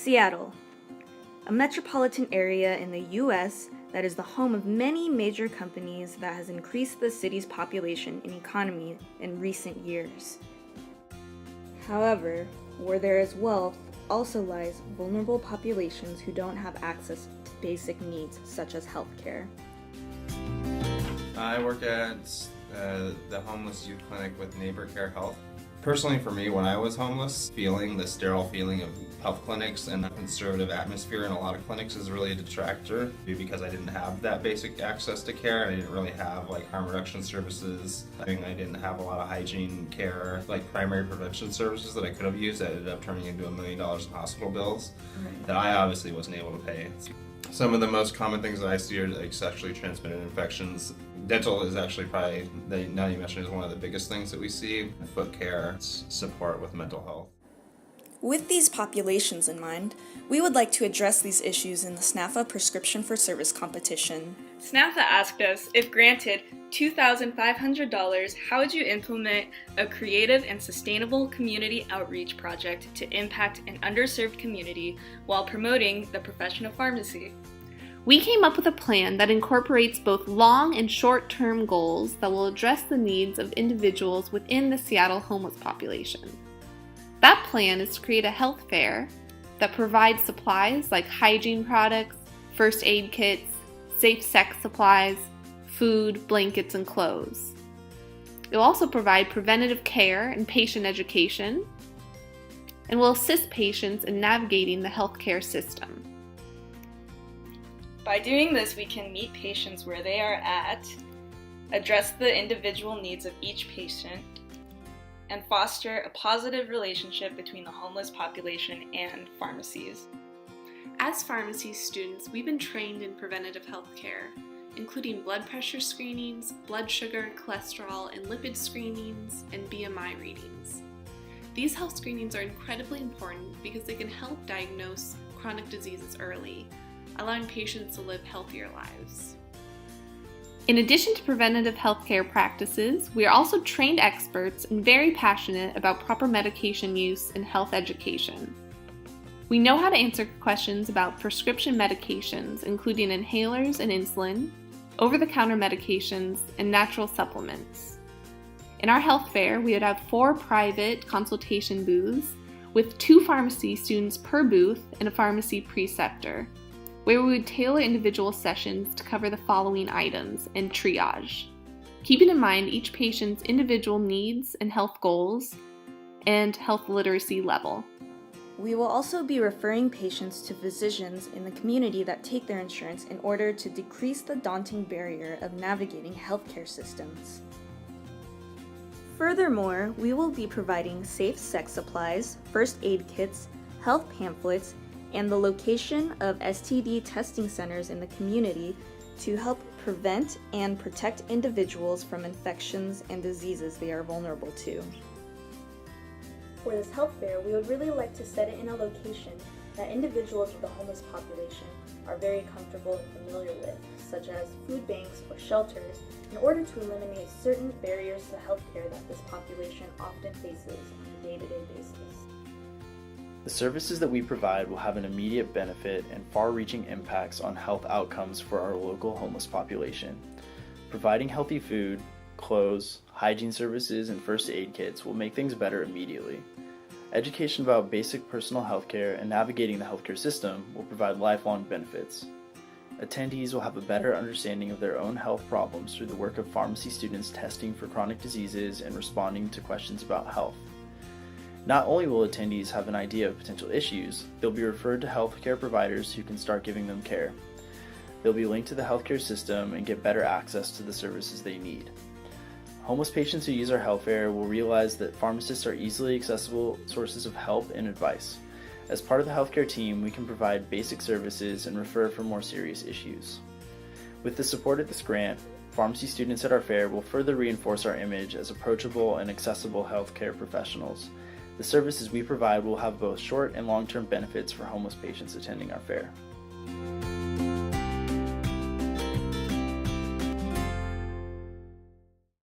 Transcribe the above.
Seattle, a metropolitan area in the U.S. that is the home of many major companies that has increased the city's population and economy in recent years. However, where there is wealth also lies vulnerable populations who don't have access to basic needs such as healthcare. I work at the homeless youth clinic with Neighbor Care Health. Personally, for me, when I was homeless, the sterile feeling of health clinics and the conservative atmosphere in a lot of clinics is really a detractor because I didn't have that basic access to care. I didn't really have harm reduction services. I didn't have a lot of hygiene care, primary prevention services that I could have used that ended up turning into $1 million in hospital bills that I obviously wasn't able to pay. Some of the most common things that I see are sexually transmitted infections. Dental is actually probably, now you mentioned, is one of the biggest things that we see. Foot care, support with mental health. With these populations in mind, we would like to address these issues in the SNPhA Prescription for Service competition. SNPhA asked us, if granted $2,500, how would you implement a creative and sustainable community outreach project to impact an underserved community while promoting the profession of pharmacy? We came up with a plan that incorporates both long and short-term goals that will address the needs of individuals within the Seattle homeless population. That plan is to create a health fair that provides supplies like hygiene products, first aid kits, safe sex supplies, food, blankets, and clothes. It will also provide preventative care and patient education, and will assist patients in navigating the healthcare system. By doing this, we can meet patients where they are at, address the individual needs of each patient, and foster a positive relationship between the homeless population and pharmacies. As pharmacy students, we've been trained in preventative health care, including blood pressure screenings, blood sugar, cholesterol, and lipid screenings, and BMI readings. These health screenings are incredibly important because they can help diagnose chronic diseases early, allowing patients to live healthier lives. In addition to preventative healthcare practices, we are also trained experts and very passionate about proper medication use and health education. We know how to answer questions about prescription medications, including inhalers and insulin, over-the-counter medications, and natural supplements. In our health fair, we would have 4 private consultation booths with 2 pharmacy students per booth and a pharmacy preceptor, where we would tailor individual sessions to cover the following items and triage, keeping in mind each patient's individual needs and health goals and health literacy level. We will also be referring patients to physicians in the community that take their insurance in order to decrease the daunting barrier of navigating healthcare systems. Furthermore, we will be providing safe sex supplies, first aid kits, health pamphlets, and the location of STD testing centers in the community to help prevent and protect individuals from infections and diseases they are vulnerable to. For this health fair, we would really like to set it in a location that individuals of the homeless population are very comfortable and familiar with, such as food banks or shelters, in order to eliminate certain barriers to healthcare that this population often faces on a day-to-day basis. The services that we provide will have an immediate benefit and far-reaching impacts on health outcomes for our local homeless population. Providing healthy food, clothes, hygiene services, and first aid kits will make things better immediately. Education about basic personal health care and navigating the healthcare system will provide lifelong benefits. Attendees will have a better understanding of their own health problems through the work of pharmacy students testing for chronic diseases and responding to questions about health. Not only will attendees have an idea of potential issues, they'll be referred to healthcare providers who can start giving them care. They'll be linked to the healthcare system and get better access to the services they need. Homeless patients who use our health fair will realize that pharmacists are easily accessible sources of help and advice. As part of the healthcare team, we can provide basic services and refer for more serious issues. With the support of this grant, pharmacy students at our fair will further reinforce our image as approachable and accessible healthcare professionals. The services we provide will have both short and long-term benefits for homeless patients attending our fair.